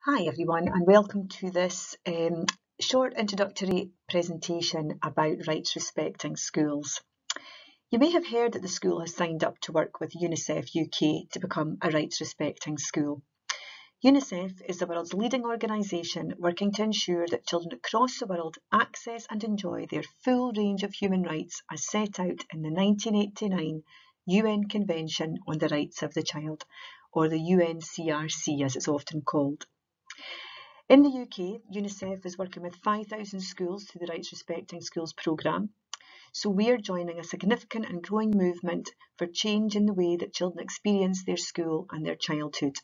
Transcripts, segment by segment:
Hi everyone, and welcome to this short introductory presentation about rights respecting schools. You may have heard that the school has signed up to work with UNICEF UK to become a rights respecting school. UNICEF is the world's leading organisation working to ensure that children across the world access and enjoy their full range of human rights as set out in the 1989 UN Convention on the Rights of the Child, or the UNCRC as it's often called. In the UK, UNICEF is working with 5,000 schools through the Rights Respecting Schools programme. So we are joining a significant and growing movement for change in the way that children experience their school and their childhood.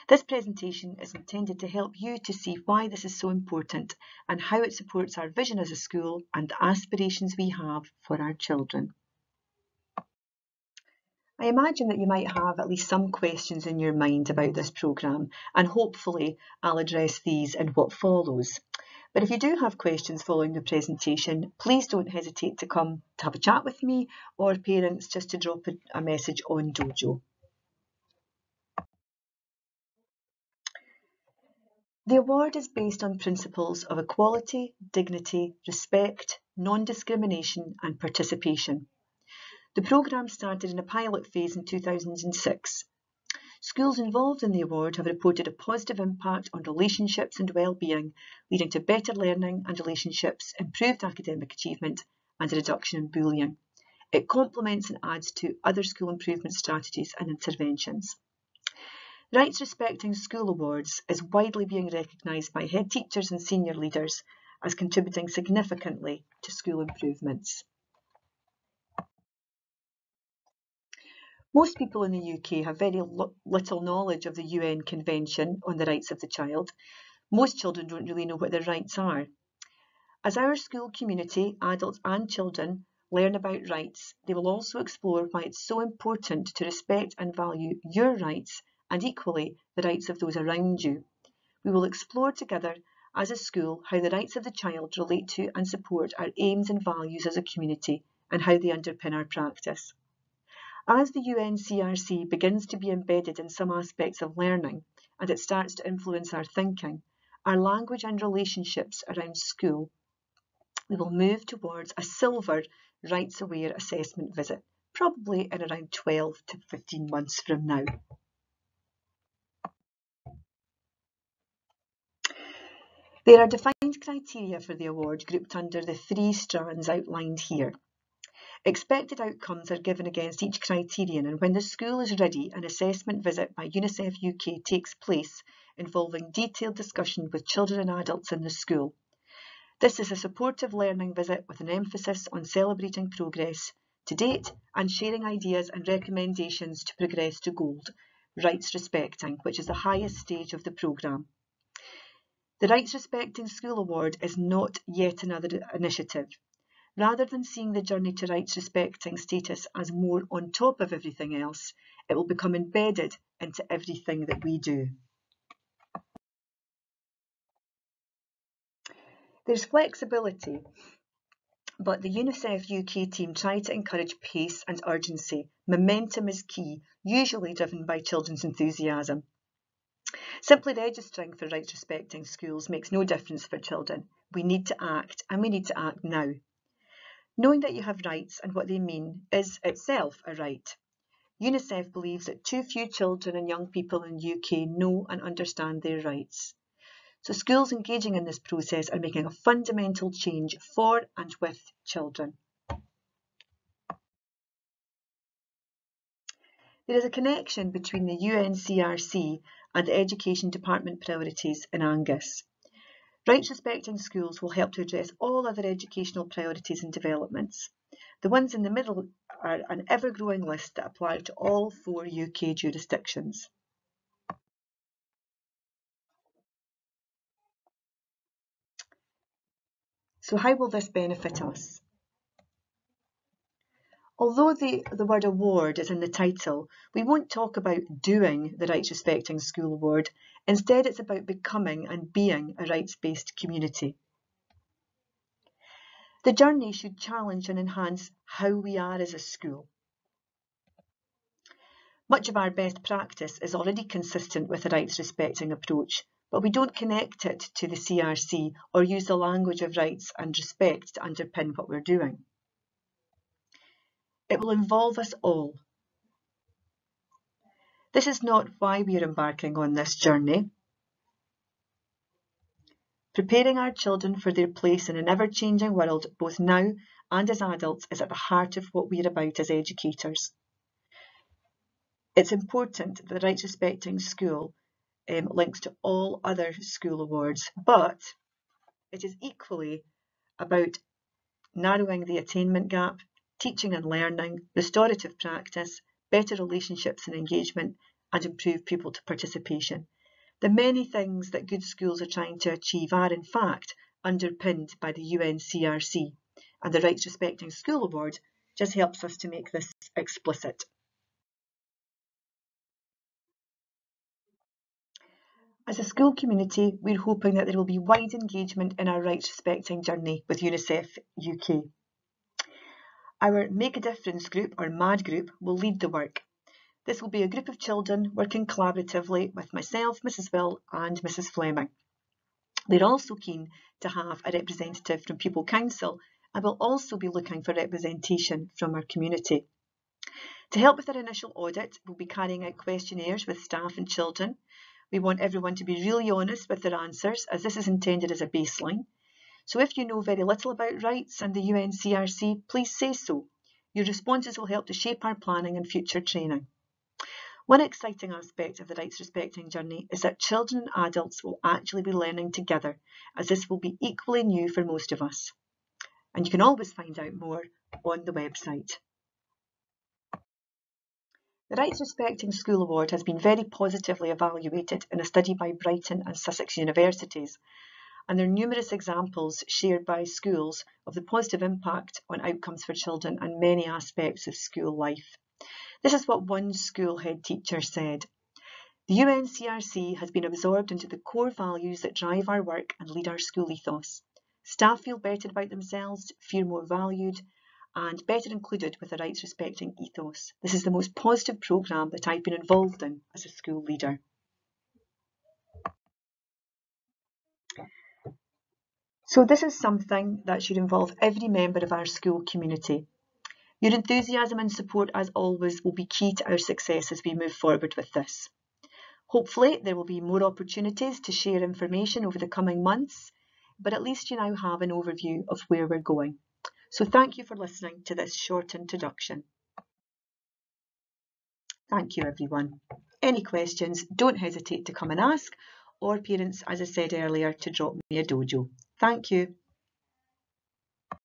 This presentation is intended to help you to see why this is so important and how it supports our vision as a school and the aspirations we have for our children. I imagine that you might have at least some questions in your mind about this programme, and hopefully I'll address these in what follows. But if you do have questions following the presentation, please don't hesitate to come to have a chat with me, or parents just to drop a message on Dojo. The award is based on principles of equality, dignity, respect, non-discrimination and participation. The programme started in a pilot phase in 2006. Schools involved in the award have reported a positive impact on relationships and well-being, leading to better learning and relationships, improved academic achievement and a reduction in bullying. It complements and adds to other school improvement strategies and interventions. Rights Respecting School Awards is widely being recognised by head teachers and senior leaders as contributing significantly to school improvements. Most people in the UK have very little knowledge of the UN Convention on the Rights of the Child. Most children don't really know what their rights are. As our school community, adults and children, learn about rights, they will also explore why it's so important to respect and value your rights and equally the rights of those around you. We will explore together as a school how the rights of the child relate to and support our aims and values as a community and how they underpin our practice. As the UNCRC begins to be embedded in some aspects of learning and it starts to influence our thinking, our language and relationships around school, we will move towards a silver rights aware assessment visit, probably in around 12 to 15 months from now. There are defined criteria for the award grouped under the 3 strands outlined here. Expected outcomes are given against each criterion, and when the school is ready, an assessment visit by UNICEF UK takes place involving detailed discussion with children and adults in the school. This is a supportive learning visit with an emphasis on celebrating progress to date and sharing ideas and recommendations to progress to gold, Rights Respecting, which is the highest stage of the programme. The Rights Respecting School Award is not yet another initiative. Rather than seeing the journey to rights respecting status as more on top of everything else, it will become embedded into everything that we do. There's flexibility, but the UNICEF UK team try to encourage pace and urgency. Momentum is key, usually driven by children's enthusiasm. Simply registering for rights respecting schools makes no difference for children. We need to act, and we need to act now. Knowing that you have rights and what they mean is itself a right. UNICEF believes that too few children and young people in the UK know and understand their rights. So schools engaging in this process are making a fundamental change for and with children. There is a connection between the UNCRC and the Education Department priorities in Angus. Rights respecting schools will help to address all other educational priorities and developments. The ones in the middle are an ever-growing list that apply to all 4 UK jurisdictions. So how will this benefit us? Although the word award is in the title, we won't talk about doing the Rights Respecting School Award. Instead, it's about becoming and being a rights-based community. The journey should challenge and enhance how we are as a school. Much of our best practice is already consistent with a rights respecting approach, but we don't connect it to the CRC or use the language of rights and respect to underpin what we're doing. It will involve us all. This is not why we are embarking on this journey. Preparing our children for their place in an ever-changing world, both now and as adults, is at the heart of what we are about as educators. It's important that the Rights Respecting School links to all other school awards, but it is equally about narrowing the attainment gap, teaching and learning, restorative practice, better relationships and engagement, and improved pupil participation. The many things that good schools are trying to achieve are, in fact, underpinned by the UNCRC, and the Rights Respecting School Award just helps us to make this explicit. As a school community, we're hoping that there will be wide engagement in our rights respecting journey with UNICEF UK. Our Make a Difference group, or MAD group, will lead the work. This will be a group of children working collaboratively with myself, Mrs Will and Mrs Fleming. They're also keen to have a representative from Pupil Council and will also be looking for representation from our community. To help with our initial audit, we'll be carrying out questionnaires with staff and children. We want everyone to be really honest with their answers, as this is intended as a baseline. So if you know very little about rights and the UNCRC, please say so. Your responses will help to shape our planning and future training. One exciting aspect of the rights respecting journey is that children and adults will actually be learning together, as this will be equally new for most of us. And you can always find out more on the website. The Rights Respecting School Award has been very positively evaluated in a study by Brighton and Sussex universities, and there are numerous examples shared by schools of the positive impact on outcomes for children and many aspects of school life. This is what one school head teacher said. The UNCRC has been absorbed into the core values that drive our work and lead our school ethos. Staff feel better about themselves, feel more valued, and better included with a rights respecting ethos. This is the most positive programme that I've been involved in as a school leader. So this is something that should involve every member of our school community. Your enthusiasm and support, as always, will be key to our success as we move forward with this. Hopefully there will be more opportunities to share information over the coming months, but at least you now have an overview of where we're going. So thank you for listening to this short introduction. Thank you, everyone. Any questions, don't hesitate to come and ask, or parents, as I said earlier, to drop me a dojo. Thank you.